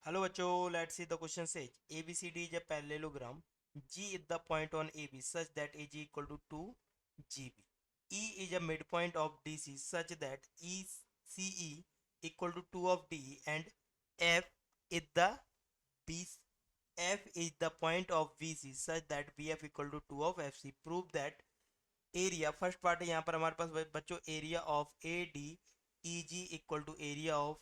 Hello बच्चों, let's see the question says ABCD is a parallelogram. G is the point on AB such that AG equal to 2GB. E is a midpoint of DC such that ECE equal to 2 of DE and F is the B F is the point of VC such that BF equal to 2 of FC. Prove that area first part है यहाँ पर हमारे पास बच्चों area of A D E G equal to area of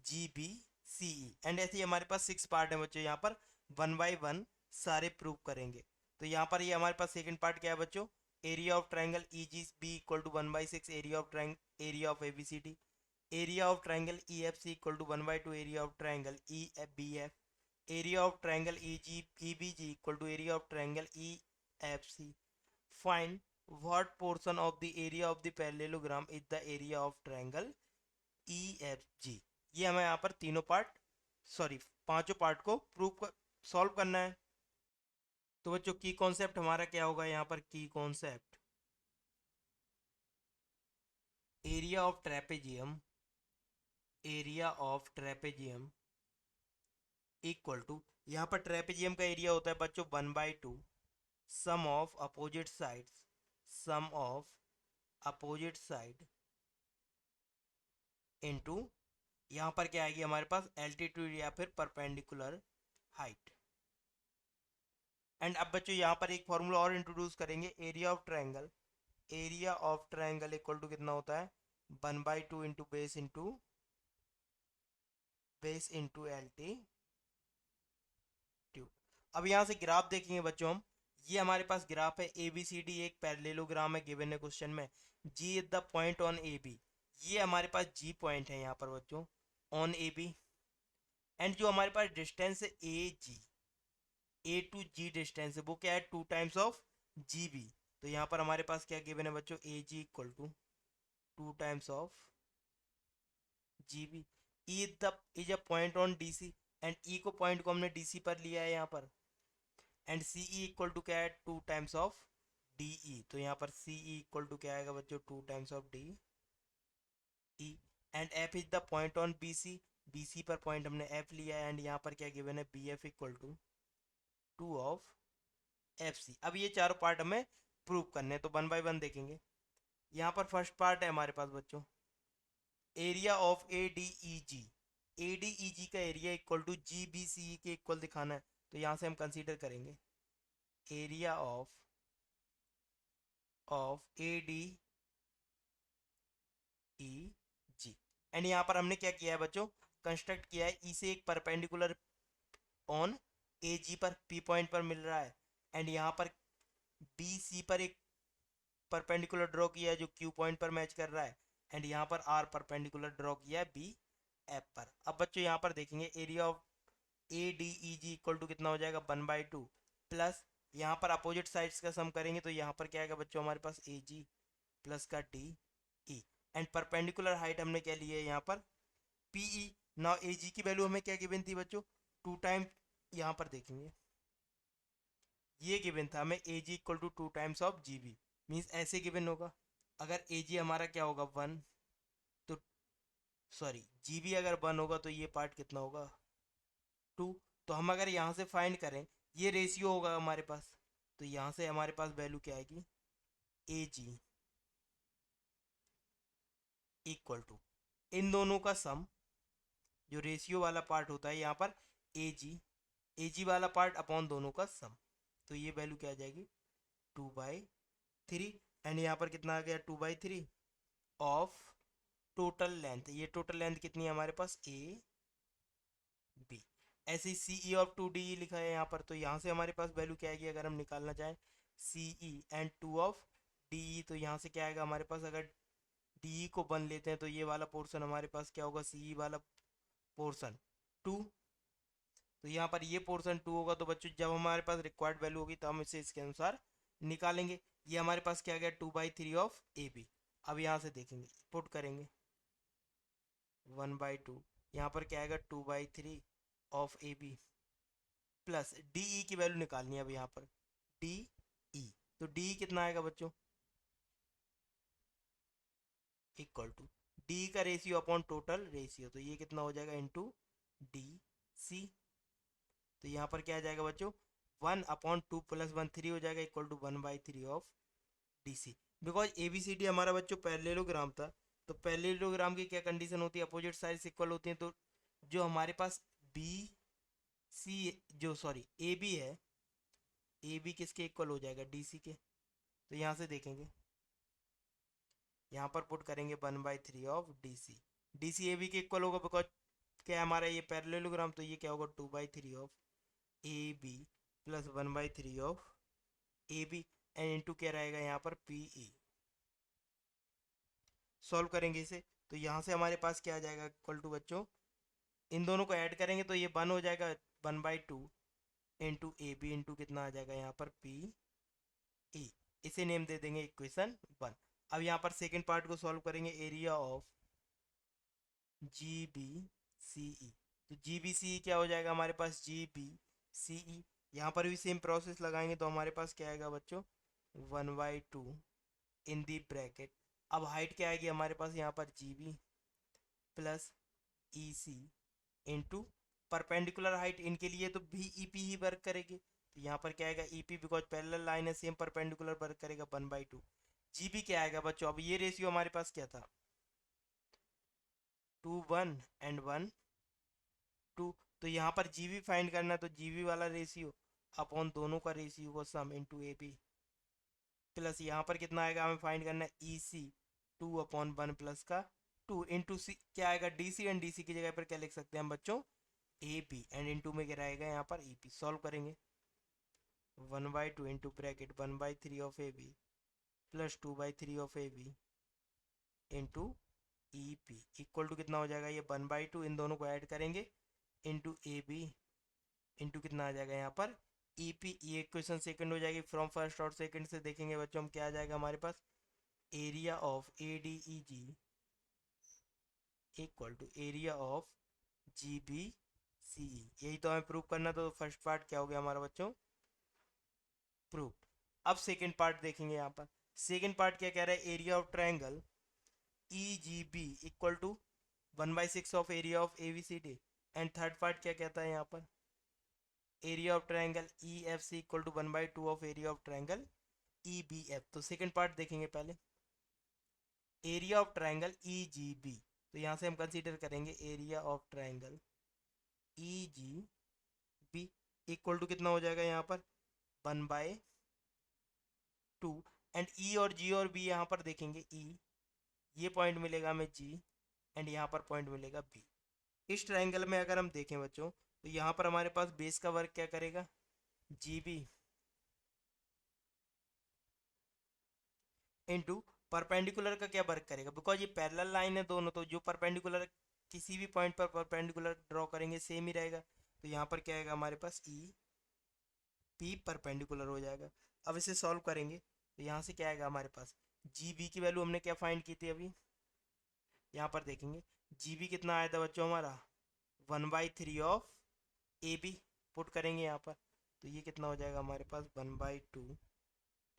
G B C E and ऐसे ही हमारे पास six part है बच्चों यहाँ पर वन बाय वन सारे प्रूव करेंगे। तो यहाँ पर ये हमारे पास सेकंड पार्ट क्या है बच्चों, area of triangle E G B equal to 1/6 area of A B C D, area of triangle E F C equal to 1/2 area of triangle E F B F, area of triangle E B G equal to area of triangle E F C. Find what portion of the area of the parallelogram is the area of triangle EFG। ये हमें यहाँ पर तीनों part sorry पांचों part को prove solve करना है। तो बच्चों की कॉन्सेप्ट हमारा क्या होगा यहाँ पर, की concept area of trapezium equal to, यहाँ पर ट्रेपेजियम का एरिया होता है बच्चों 1/2 sum of opposite sides, sum of opposite side into यहाँ पर क्या आएगी हमारे पास एल्टीट्यूड या फिर परपेंडिकुलर हाइट। एंड अब बच्चों यहाँ पर एक फॉर्मूला और इंट्रोड्यूस करेंगे, area of triangle equal to कितना होता है 1/2 base into altitude. अब यहाँ से ग्राफ देखेंगे बच्चों हम, ये हमारे पास ग्राफ है ए बी सी डी, एक पैरेललोग्राम है गिवन है क्वेश्चन में। G is the point on A B, ये हमारे पास जी पॉइंट है यहाँ पर बच्चों ऑन ए बी। एंड जो हमारे पास डिस्टेंस है ए टू जी डिस्टेंस है वो क्या है 2 टाइम्स ऑफ जी बी। तो यहाँ पर हमारे पास क्या गिवन है बच्चों, A G equal to 2 times of G B. E is a point on D C, and E को पॉइंट को हमने डी सी पर लिया है यहाँ पर। And C E equal to क्या है 2 टाइम्स ऑफ डी ई। तो यहाँ पर सी ई इक्वल टू क्या आएगा बच्चों 2 times of D E. And F is the point on B C पर पॉइंट हमने एफ लिया है, एंड यहाँ पर क्या गिवन है B F equal to 2 of F C. अब ये चारों पार्ट हमें प्रूव करने हैं, तो वन बाय वन देखेंगे। यहाँ पर फर्स्ट पार्ट है हमारे पास बच्चों area of A D E G, A D E G का area equal to G B C के इक्वल दिखाना है। तो यहाँ से हम कंसीडर करेंगे area of A D E G. And यहाँ पर हमने क्या किया है बच्चों, कंस्ट्रक्ट किया है ई से एक परपेंडिकुलर ऑन ए जी पर पी पॉइंट पर मिल रहा है, एंड यहाँ पर बी सी पर एक परपेंडिकुलर ड्रॉ किया है जो क्यू पॉइंट पर मैच कर रहा है, एंड यहाँ पर आर परपेंडिकुलर ड्रॉ किया है बी एफ पर। अब बच्चों यहाँ पर देखेंगे area of A D E G equal to कितना हो जाएगा 1/2 प्लस यहाँ पर अपोजिट साइड्स का सम करेंगे तो यहाँ पर क्या आएगा बच्चों हमारे पास ए जी प्लस का D E. And perpendicular height हमने क्या ली है यहाँ पर पी ई। नाउ ए जी की वैल्यू हमें क्या गिवन थी बच्चों 2 टाइम, यहाँ पर देखेंगे ये गिवन था हमें A G equal to 2 times of G B, means ऐसे गिवन होगा। अगर ए जी हमारा क्या होगा 1, तो सॉरी जी बी अगर 1 होगा तो ये पार्ट कितना होगा 2। तो हम अगर यहाँ से फाइंड करें ये रेशियो होगा हमारे पास, तो यहाँ से हमारे पास वैल्यू क्या आएगी ए जी इक्वल टू इन दोनों का सम, जो रेशियो वाला पार्ट होता है यहाँ पर ए जी वाला पार्ट अपॉन दोनों का सम। तो ये वैल्यू क्या आ जाएगी 2/3। एंड यहाँ पर कितना आ गया 2/3 ऑफ टोटल लेंथ, ये टोटल लेंथ कितनी है हमारे पास ए बी। ऐसे ही सी ई ऑफ 2 डी लिखा है यहाँ पर, तो यहाँ से हमारे पास वैल्यू क्या आएगी अगर हम निकालना चाहें C E and 2 of D E. तो यहाँ से क्या आएगा हमारे पास, अगर डी ई को 1 लेते हैं तो ये वाला पोर्शन हमारे पास क्या होगा सी ई वाला पोर्शन 2। तो यहाँ पर ये पोर्शन 2 होगा, तो बच्चों जब हमारे पास रिक्वायर्ड वैल्यू होगी तो हम इसे इसके अनुसार निकालेंगे। ये हमारे पास क्या आ गया 2/3 ऑफ ए बी। अब यहाँ से देखेंगे पुट करेंगे 1/2, यहाँ पर क्या आएगा 2/3 of A B plus D E की वैल्यू निकालनी है अब यहाँ पर डी ई। तो डी कितना आएगा बच्चों इक्वल टू डी का रेशियो अपॉन टोटल रेशियो, तो ये कितना हो जाएगा इनटू डी सी। तो यहाँ पर क्या आ जाएगा बच्चों, 1/2 + 1 3 हो जाएगा equal to 1/3 of D C. Because A B C D हमारा बच्चों पैरेललोग्राम था, तो पैरेललोग्राम की क्या कंडीशन होती है, अपोजिट साइड्स इक्वल होती हैं। तो जो हमारे पास बी सी जो सॉरी ए बी है, ए बी किसके इक्वल हो जाएगा, डी सी के। तो यहाँ से देखेंगे, यहाँ पर पुट करेंगे 1/3 of D C. D C A B के इक्वल होगा बिकॉज क्या है हमारा ये पैरेललोग्राम, तो ये क्या होगा 2/3 of A B plus 1/3 of A B and into क्या रहेगा यहाँ पर पी ई। सॉल्व करेंगे इसे, तो यहाँ से हमारे पास क्या आ जाएगा इक्वल टू बच्चों, इन दोनों को ऐड करेंगे तो ये 1 हो जाएगा, 1/2 इंटू ए बी इंटू कितना आ जाएगा यहाँ पर पी ई। इसे नेम दे देंगे इक्वेशन 1। अब यहाँ पर सेकेंड पार्ट को सॉल्व करेंगे, area of G B C E. तो जी बी सी ई क्या हो जाएगा हमारे पास, जी बी सी ई। यहाँ पर भी सेम प्रोसेस लगाएंगे तो हमारे पास क्या आएगा बच्चों, 1/2 इन दी ब्रैकेट। अब हाइट क्या आएगी हमारे पास यहाँ पर, जी बी प्लस ई सी इंटू परपेंडिकुलर हाइट, इनके लिए तो भी ई पी ही वर्क करेगी। तो यहाँ पर क्या आएगा E P, because parallel line है सेम परपेंडिकुलर वर्क करेगा 1/2। जी बी क्या आएगा बच्चों, अब ये रेशियो हमारे पास क्या था, 2 1 एंड 1 2। तो यहाँ पर जी बी फाइंड करना है, तो जी बी वाला रेशियो अपॉन दोनों का रेशियो को सम इंटू ए बी प्लस यहाँ पर कितना आएगा हमें फाइंड करना है, ई सी 2/1 प्लस का 2 इंटू सी क्या आएगा, D C and D C की जगह पर क्या लिख सकते हैं हम बच्चों, ए बी एंड इंटू में क्या रहेगा यहाँ पर ई पी। सॉल्व करेंगे, 1/2 into bracket 1/3 of A B plus 2/3 of A B into E P equal to कितना हो जाएगा, ये 1/2 इन दोनों को ऐड करेंगे इंटू ए बी इंटू कितना आ जाएगा यहाँ पर ई पी। ये इक्वेशन सेकंड हो जाएगी, फ्रॉम फर्स्ट और सेकंड से देखेंगे बच्चों हम क्या आ जाएगा हमारे पास, area of A D E G equal to area of G B C E. यही तो हमें प्रूव करना, तो फर्स्ट पार्ट क्या हो गया हमारा बच्चों, प्रूव। अब सेकेंड पार्ट देखेंगे, यहाँ पर सेकेंड पार्ट क्या कह रहा है, area of triangle E G B equal to 1/6 of area of A B C D. And third part क्या कहता है यहाँ पर, area of triangle E F C equal to 1/2 of area of triangle E B F. तो second part देखेंगे पहले, area of triangle E G B. तो यहाँ से हम कंसीडर करेंगे area of triangle E G B equal to कितना हो जाएगा यहाँ पर 1/2 एंड ई और जी और बी यहाँ पर देखेंगे, ई ये पॉइंट मिलेगा हमें जी एंड यहाँ पर पॉइंट मिलेगा बी। इस ट्रायंगल में अगर हम देखें बच्चों, तो यहाँ पर हमारे पास बेस का वर्क क्या करेगा, जी बी इंटू परपेंडिकुलर का क्या वर्क करेगा, बिकॉज ये पैरेलल लाइन है दोनों, तो जो परपेंडिकुलर किसी भी पॉइंट पर परपेंडिकुलर ड्रॉ करेंगे सेम ही रहेगा। तो यहाँ पर क्या आएगा हमारे पास, ई पी परपेंडिकुलर हो जाएगा। अब इसे सॉल्व करेंगे, तो यहाँ से क्या आएगा हमारे पास, जी बी की वैल्यू हमने क्या फाइंड की थी अभी, यहाँ पर देखेंगे जी बी कितना आया था बच्चों हमारा, 1/3 ऑफ ए बी पुट करेंगे यहाँ पर। तो ये कितना हो जाएगा हमारे पास, 1/2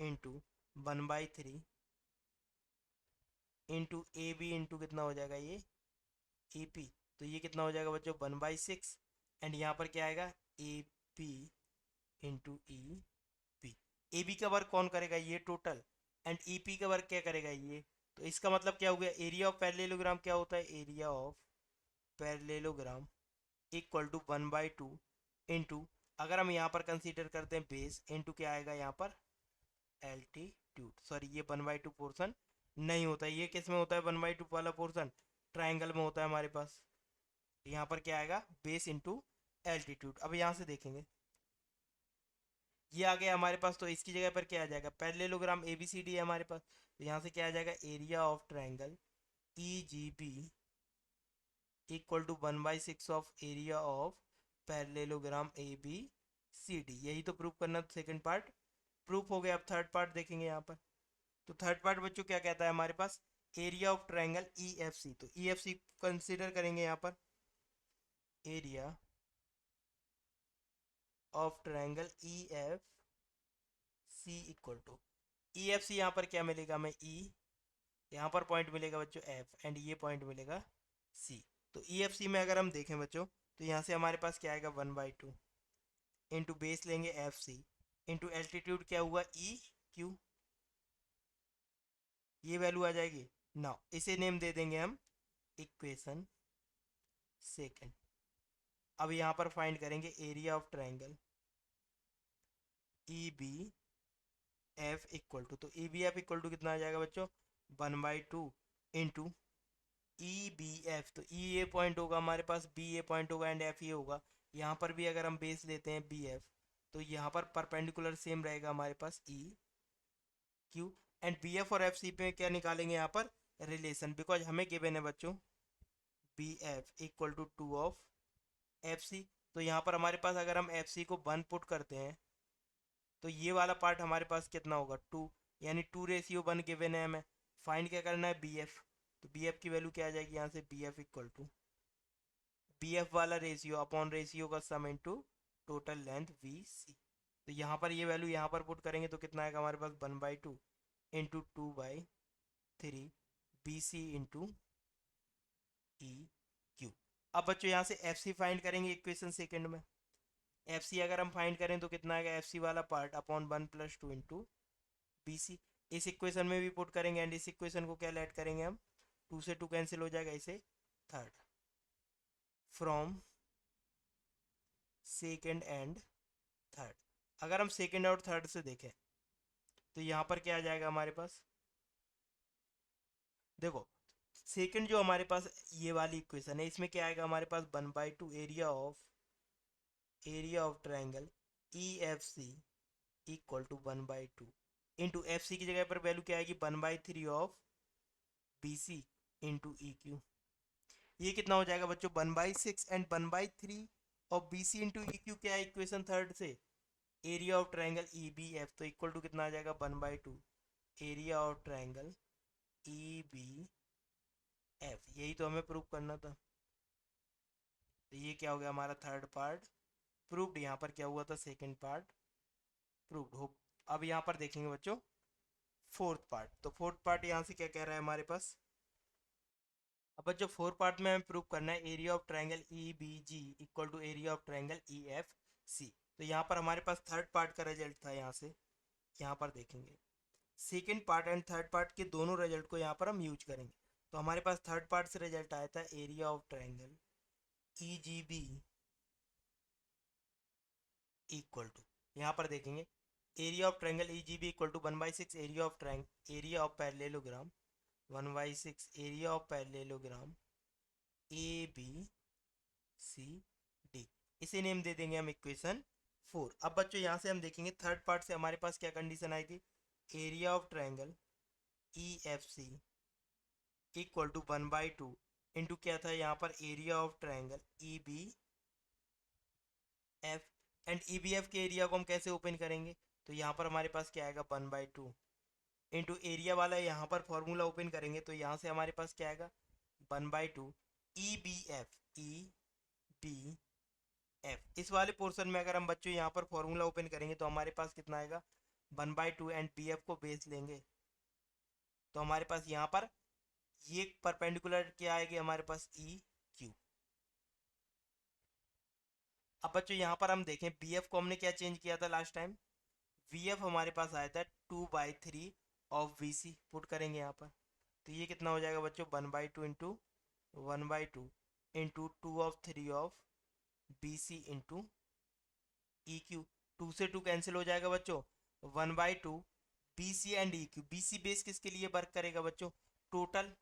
into 1/3 into A B into कितना हो जाएगा ये ए पी। तो ये कितना हो जाएगा बच्चों, 1/6 एंड यहाँ पर क्या आएगा A P into E P. A B का वर्क कौन करेगा, ये टोटल, एंड ई पी का वर्क क्या करेगा ये। तो इसका मतलब क्या हो गया, एरिया ऑफ पैरेललोग्राम क्या होता है, area of parallelogram equal to 1/2 into, अगर हम यहाँ पर कंसीडर करते हैं बेस इंटू क्या आएगा यहाँ पर एल्टीट्यूड। सॉरी ये 1/2 पोर्सन नहीं होता है, ये किस में होता है 1/2 वाला पोर्सन, ट्राइंगल में होता है हमारे पास। यहाँ पर क्या आएगा बेस इंटू एल्टीट्यूड। अब यहाँ से देखेंगे ये आ गया हमारे पास, तो इसकी जगह पर क्या आ जाएगा, parallelogram A B C D है हमारे पास। तो यहाँ से क्या आ जाएगा, area of triangle E G B equal to 1/6 of area of parallelogram A B C D. यही तो प्रूफ करना, सेकंड पार्ट प्रूफ हो गया। अब थर्ड पार्ट देखेंगे यहाँ पर, तो थर्ड पार्ट बच्चों क्या कहता है हमारे पास, area of triangle E F C. तो ई एफ सी कंसिडर करेंगे यहाँ पर, area of triangle E F C equal to E F C. यहाँ पर क्या मिलेगा हमें, ई यहाँ पर पॉइंट मिलेगा बच्चों एफ एंड ये पॉइंट मिलेगा सी। तो ई एफ सी में अगर हम देखें बच्चों, तो यहाँ से हमारे पास क्या आएगा 1/2 इंटू बेस लेंगे एफ सी इंटू एल्टीट्यूड क्या हुआ ई क्यू, ये वैल्यू आ जाएगी। नाउ इसे नेम दे देंगे हम इक्वेशन सेकंड। अब यहाँ पर फाइंड करेंगे area of triangle E B F equal to, तो E B F equal to कितना आ जाएगा बच्चों 1/2 इंटू ई बी एफ, तो ई ए पॉइंट होगा हमारे पास, बी ए पॉइंट होगा एंड एफ ये होगा। यहाँ पर भी अगर हम बेस लेते हैं बी एफ तो यहाँ पर परपेंडिकुलर सेम रहेगा हमारे पास E Q, and B F और एफ सी पे क्या निकालेंगे यहाँ पर रिलेशन, बिकॉज हमें गिवन है बच्चों B F equal to 2 of F C. तो यहाँ पर हमारे पास अगर हम एफ सी को 1 पुट करते हैं तो ये वाला पार्ट हमारे पास कितना होगा 2, यानी 2:1 गिवन है हमें। फाइंड क्या करना है बी एफ, तो बी एफ की वैल्यू क्या आ जाएगी यहाँ से B F equal to B F वाला रेशियो अपॉन रेशियो का sum into total length V C. तो यहाँ पर ये वैल्यू यहाँ पर पुट करेंगे तो कितना आएगा हमारे पास 1/2 into 2/3 B C into E Q. अब बच्चों यहाँ से एफ सी फाइंड करेंगे इक्वेशन सेकंड में। एफ सी अगर हम फाइंड करें तो कितना आएगा एफ सी वाला part upon 1+2 into B C, इस इक्वेशन में भी पुट करेंगे एंड इस इक्वेशन को क्या ऐड करेंगे हम 2 से 2 कैंसिल हो जाएगा, इसे third from second and third. अगर हम सेकेंड और थर्ड से देखें तो यहाँ पर क्या आ जाएगा हमारे पास, देखो सेकंड जो हमारे पास ये वाली इक्वेशन है इसमें क्या आएगा हमारे पास 1/2 area of triangle E F C equal to 1/2 into F C की जगह पर वैल्यू क्या आएगी 1/3 of B C into E Q. ये कितना हो जाएगा बच्चों 1/6 and 1/3 of B C into E Q क्या है इक्वेशन थर्ड से area of triangle E B F, तो इक्वल टू कितना आ जाएगा 1/2 area of triangle E B F. यही तो हमें प्रूव करना था। तो ये क्या हो गया हमारा थर्ड पार्ट प्रूव्ड, यहाँ पर क्या हुआ था सेकंड पार्ट प्रूव्ड हो। अब यहाँ पर देखेंगे बच्चों फोर्थ पार्ट, तो फोर्थ पार्ट यहाँ से क्या कह रहा है हमारे पास। अब बच्चों फोर्थ पार्ट में हमें प्रूव करना है area of triangle E B G equal to area of triangle E F C. तो यहाँ पर हमारे पास थर्ड पार्ट का रिजल्ट था, यहाँ से यहाँ पर देखेंगे second part and third part के दोनों रिजल्ट को यहाँ पर हम यूज करेंगे। तो हमारे पास थर्ड पार्ट से रिजल्ट आया था area of triangle E G B equal to, यहाँ पर देखेंगे area of triangle E G B equal to 1/6 area of parallelogram 1/6 area of parallelogram A B C D, इसे नेम दे देंगे हम इक्वेशन 4। अब बच्चों यहाँ से हम देखेंगे थर्ड पार्ट से हमारे पास क्या कंडीशन आई थी area of triangle E F C equal to 1/2 into क्या था यहाँ पर area of triangle E B F, and E B F के एरिया को हम कैसे ओपन करेंगे, तो यहाँ पर हमारे पास क्या आएगा 1/2 इंटू एरिया वाला यहाँ पर फॉर्मूला ओपन करेंगे तो यहाँ से हमारे पास क्या आएगा 1/2 ई बी एफ। इस वाले पोर्शन में अगर हम बच्चों यहाँ पर फॉर्मूला ओपन करेंगे तो हमारे पास कितना आएगा 1/2 एंड बी एफ को बेस लेंगे तो हमारे पास यहाँ पर ये परपेंडिकुलर क्या आएगी हमारे पास ई क्यू। अब बच्चों यहाँ पर हम देखें बी एफ को हमने क्या चेंज किया था लास्ट टाइम, वी एफ हमारे पास आया था 2/3 ऑफ वी सी, पुट करेंगे यहाँ पर तो ये कितना हो जाएगा बच्चों 1/2 into 1/2 into 2/3 of B C into E Q. 2 से 2 कैंसिल हो जाएगा बच्चों 1/2 B C and E Q. B C base किसके लिए वर्क करेगा बच्चों टोटल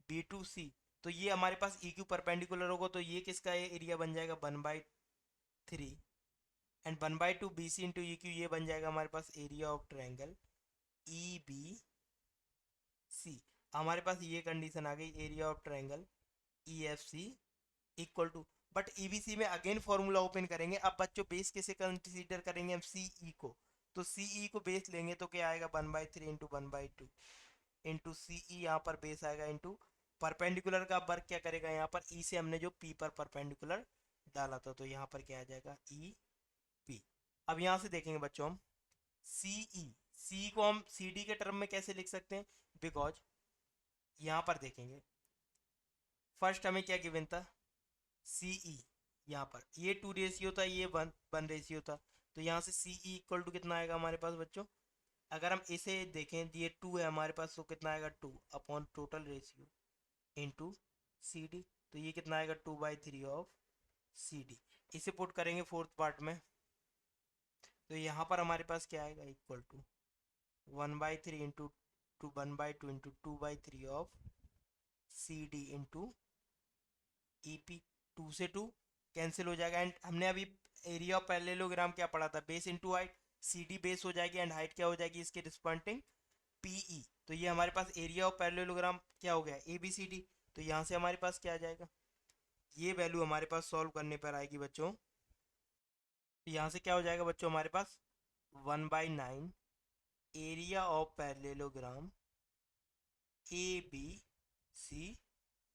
बी टू सी, तो ये हमारे पास ई क्यू परपेंडिकुलर होगा तो ये किसका एरिया बन जाएगा 1/3 and 1/2 B C into E Q, ये बन जाएगा हमारे पास area of triangle E B C. हमारे पास ये कंडीशन आ गई area of triangle E F C equal to, but EBC में अगेन फॉर्मूला ओपन करेंगे। अब बच्चों बेस कैसे कंसीडर करेंगे हम सीई को, तो सीई को बेस लेंगे तो क्या आएगा 1/3 इंटू 1/2 इंटू सीई, यहाँ पर बेस आएगा इंटू परपेंडिकुलर का वर्क क्या करेगा यहाँ पर ई से हमने जो पी पर परपेंडिकुलर डाला था तो यहाँ पर क्या आ जाएगा ई पी। अब यहाँ से देखेंगे बच्चों हम सीई, सी को हम सी डी के टर्म में कैसे लिख सकते हैं, बिकॉज यहाँ पर देखेंगे फर्स्ट हमें क्या गिवन था सीई, यहाँ पर ये 2 रेशियो था, ये 1 रेशियो था, तो यहाँ से सी ई इक्वल टू कितना आएगा हमारे पास बच्चों? अगर हम इसे देखें, ये 2 है हमारे पास, तो कितना आएगा 2 upon total ratio into C D. तो ये कितना आएगा 2/3 ऑफ सी डी। इसे पुट करेंगे फोर्थ पार्ट में, तो यहाँ पर हमारे पास क्या आएगा? Equal to 1/3 into 1/2 into 2/3 of C D into E P. 2 से 2 कैंसिल हो जाएगा। एंड हमने अभी एरिया ऑफ पैरेललोग्राम क्या पढ़ा था? Base into height. C D base हो जाएगी एंड हाइट क्या हो जाएगी इसके रिस्पॉन्डिंग? पीई। तो ये हमारे पास एरिया ऑफ पैरेललोग्राम क्या हो गया? A B C D. तो यहाँ से हमारे पास क्या आ जाएगा? ये वैल्यू हमारे पास सॉल्व करने पर आएगी बच्चों। तो यहाँ से क्या हो जाएगा बच्चों हमारे पास? 1/9 area of parallelogram A B C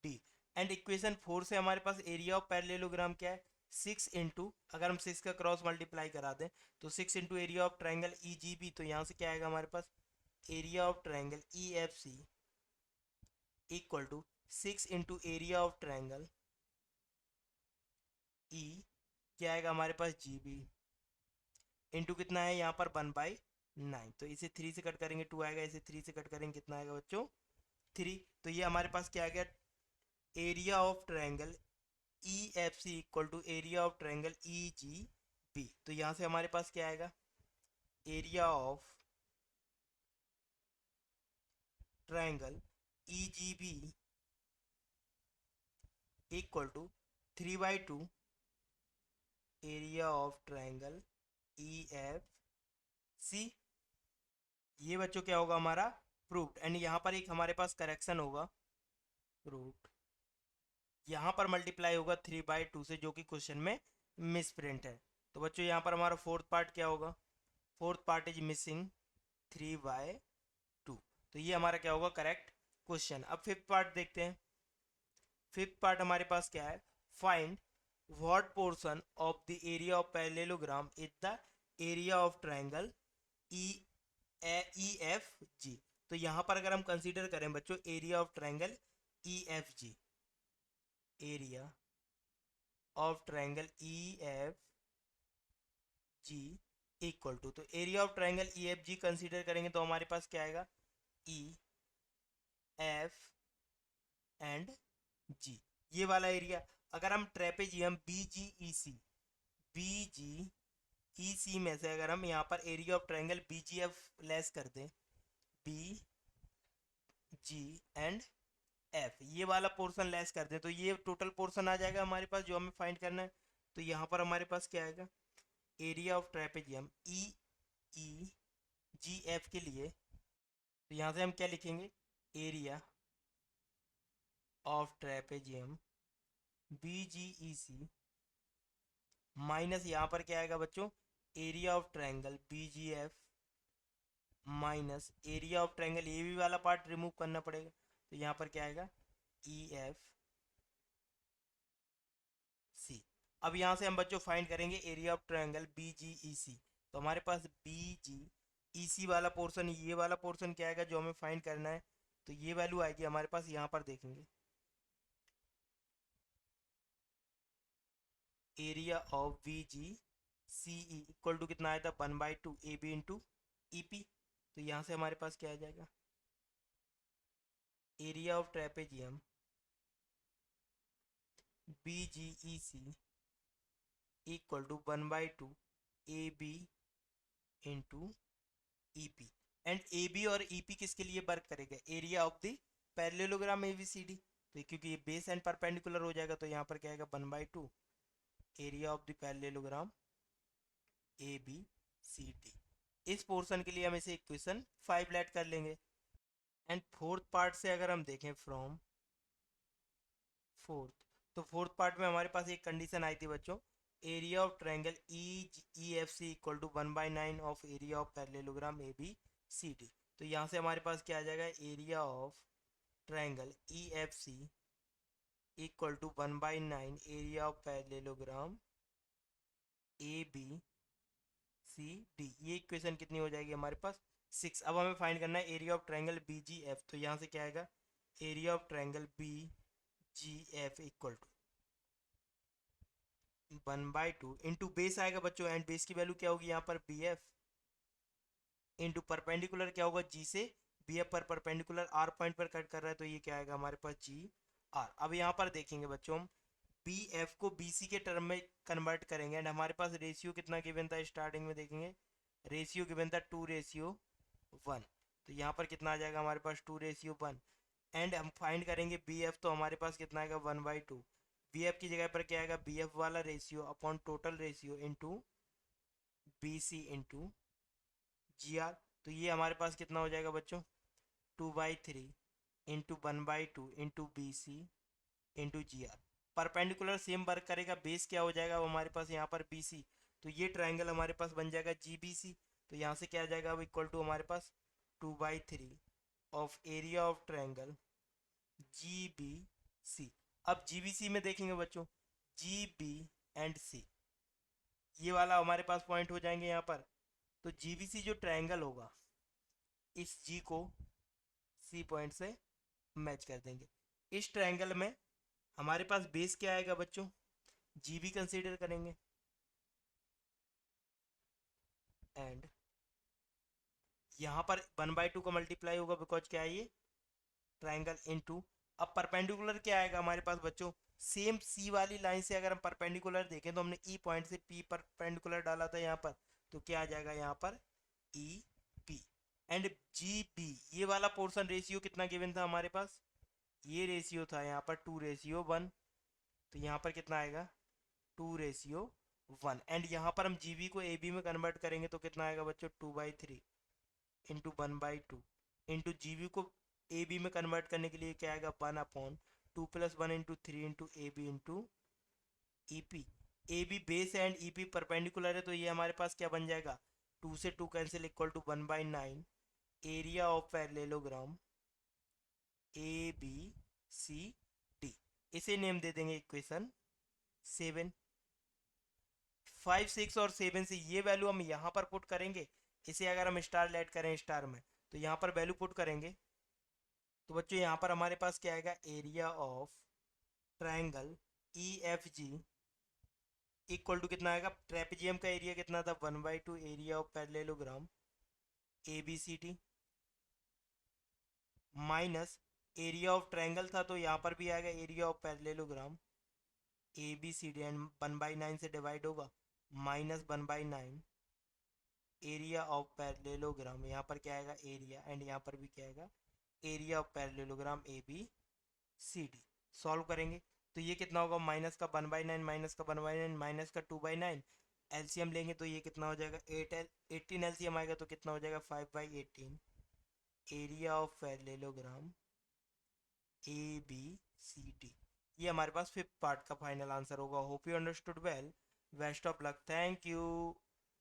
D. And equation 4 से हमारे पास एरिया ऑफ पैरेललोग्राम क्या है? 6 इंटू, अगर हम 6 का क्रॉस मल्टीप्लाई करा दें तो 6 into area of triangle E G B. तो यहाँ से क्या आएगा हमारे पास? Area of triangle E F C equal to 6 into area of triangle E, क्या आएगा हमारे पास? जी बी इंटू कितना है यहाँ पर? 1/9। तो इसे 3 से कट करेंगे 2 आएगा, इसे 3 से कट करेंगे कितना आएगा बच्चों? 3। तो ये हमारे पास क्या आ गया? Area of triangle E F C equal to area of triangle E G B. तो यहाँ से हमारे पास क्या आएगा? Area of triangle E G B equal to 3/2 area of triangle E F C. ये बच्चों क्या होगा हमारा? प्रूव्ड। एंड यहाँ पर एक हमारे पास करेक्शन होगा, प्रूव्ड। यहाँ पर मल्टीप्लाई होगा 3/2 से, जो कि क्वेश्चन में मिस प्रिंट है। तो बच्चों यहाँ पर हमारा फोर्थ पार्ट क्या होगा? Fourth part is missing 3/2। तो ये हमारा क्या होगा? Correct question. अब फिफ्थ पार्ट देखते हैं। फिफ्थ पार्ट हमारे पास क्या है? Find what portion of the area of parallelogram is the area of triangle E E F G. तो यहाँ पर अगर हम कंसीडर करें बच्चों area of triangle E F G, area of triangle E F G equal to, तो area of triangle E F ji consider करेंगे तो हमारे पास क्या आएगा? ई एफ एंड जी, ये वाला एरिया। अगर हम trapezium B G E C, B G E C में से अगर हम यहाँ पर area of triangle B G F less कर दें, बी जी एंड एफ, ये वाला पोर्शन लेस कर दें, तो ये टोटल पोर्शन आ जाएगा हमारे पास जो हमें फाइंड करना है। तो यहाँ पर हमारे पास क्या आएगा? Area of trapezium E E G F के लिए, तो यहाँ से हम क्या लिखेंगे? Area of trapezium B G E C minus यहाँ पर क्या आएगा बच्चों? Area of triangle B G F minus area of triangle, ये भी वाला पार्ट रिमूव करना पड़ेगा। तो यहाँ पर क्या आएगा? E F C. अब यहाँ से हम बच्चों फाइंड करेंगे area of triangle B G E C. तो हमारे पास बी जी ई सी वाला पोर्शन, ये वाला पोर्शन क्या आएगा जो हमें फाइंड करना है? तो ये वैल्यू आएगी हमारे पास, यहाँ पर देखेंगे area of B G C E equal to कितना आया था? 1/2 A B into E P. तो यहाँ से हमारे पास क्या आ जाएगा? Area of trapezium B G E C equal to 1/2 A B into E P. And A B और ई पी किसके लिए वर्क करेगा? Area of the parallelogram A B C D. तो क्योंकि ये बेस एंड परपेंडिकुलर हो जाएगा, तो यहाँ पर क्या आएगा? 1/2 area of the parallelogram A B C D. इस पोर्शन के लिए हम इसे इक्वेशन 5 लेट कर लेंगे। एंड फोर्थ पार्ट से अगर हम देखें फ्रॉम फोर्थ, तो फोर्थ पार्ट में हमारे पास एक कंडीशन आई थी बच्चों, area of triangle E F C equal to 1/9 of area of parallelogram A B C D. तो यहाँ से हमारे पास क्या आ जाएगा? Area of triangle E F C equal to 1/9 area of parallelogram A B C D. ये equation कितनी हो जाएगी हमारे पास? 6। अब हमें फाइंड करना है area of triangle B G F. तो यहाँ से क्या आएगा? Area of triangle B G F equal to, 1/2 into base आएगा बच्चों, एंड बेस की वैल्यू क्या होगी यहाँ पर BF, इंटू परपेंडिकुलर क्या होगा G से BF पर परपेंडिकुलर R पॉइंट पर कट कर रहा है, तो ये क्या आएगा हमारे पास GR। अब यहाँ पर देखेंगे बच्चों हम BF को BC के टर्म में कन्वर्ट करेंगे, एंड हमारे पास रेशियो कितना गिवन था स्टार्टिंग में, देखेंगे रेशियो गिवन था 2:1, तो यहाँ पर कितना आ जाएगा हमारे पास 2:1, एंड हम फाइंड करेंगे BF, तो हमारे पास कितना आएगा 1/2। BF की जगह पर क्या आएगा BF वाला ratio upon total ratio into BC into GR, तो ये हमारे पास कितना हो जाएगा बच्चों 2/3 into 1/2 into BC into GR। Perpendicular same work करेगा, बेस क्या हो जाएगा वो हमारे पास यहाँ पर BC, तो ये ट्राइंगल हमारे पास बन जाएगा GBC, तो यहाँ से क्या आ जाएगा अब इक्वल टू हमारे पास 2/3 of area of triangle GBC। अब GBC में देखेंगे बच्चों GB एंड C, ये वाला हमारे पास पॉइंट हो जाएंगे यहाँ पर, तो GBC जो ट्राइंगल होगा इस G को C पॉइंट से मैच कर देंगे। इस ट्राइंगल में हमारे पास बेस क्या आएगा बच्चों GB कंसीडर करेंगे, एंड यहाँ पर 1/2 का मल्टीप्लाई होगा बिकॉज क्या है ये ट्राइंगल इनटू। अब परपेंडिकुलर क्या आएगा हमारे पास बच्चों, सेम C वाली लाइन से अगर हम परपेंडिकुलर देखें तो हमने E पॉइंट से P परपेंडिकुलर डाला था यहाँ पर, तो क्या आ जाएगा यहाँ पर EP, एंड GB ये वाला पोर्शन रेशियो कितना गिवन था हमारे पास, ये रेशियो था यहाँ पर 2:1, तो यहाँ पर कितना आएगा 2:1, एंड यहाँ पर हम GB को AB में कन्वर्ट करेंगे तो कितना आएगा बच्चों 2/3 इंटू 1/2 इंटू GB को AB में कन्वर्ट करने के लिए क्या आएगा 1/2 + 1 into 3 into AB into EP। AB base and EP perpendicular है, तो ये हमारे पास क्या बन जाएगा 2 से 2 cancel equal to 1/9 area of parallelogram ABCD। इसे नेम दे देंगे इक्वेशन 7। 5, 6 और 7 से ये वैल्यू हम यहाँ पर पुट करेंगे, इसे अगर हम स्टार लेट करें स्टार में तो यहाँ पर वैल्यू पुट करेंगे, तो बच्चों यहाँ पर हमारे पास क्या आएगा area of triangle EFG equal to कितना आएगा, ट्रेपेजियम का एरिया कितना था 1/2 area of parallelogram ABCD minus area of triangle था, तो यहाँ पर भी आएगा area of parallelogram ABCD, and 1/9 से डिवाइड होगा माइनस 1/9 एरिया ऑफ पैरेललोग्राम, यहाँ पर क्या आएगा एरिया, एंड यहाँ पर भी क्या आएगा area of parallelogram ABCD। Solve करेंगे तो ये कितना होगा माइनस का 1/9 माइनस का 1/9 माइनस का 2/9, एलसीएम लेंगे तो ये कितना हो जाएगा 18 एलसीएम आएगा तो कितना हो जाएगा 5/18 एरिया ऑफ पैरेललोग्राम ABCD। ये हमारे पास 5th पार्ट का फाइनल आंसर होगा। Hope you understood well, best of luck, thank you.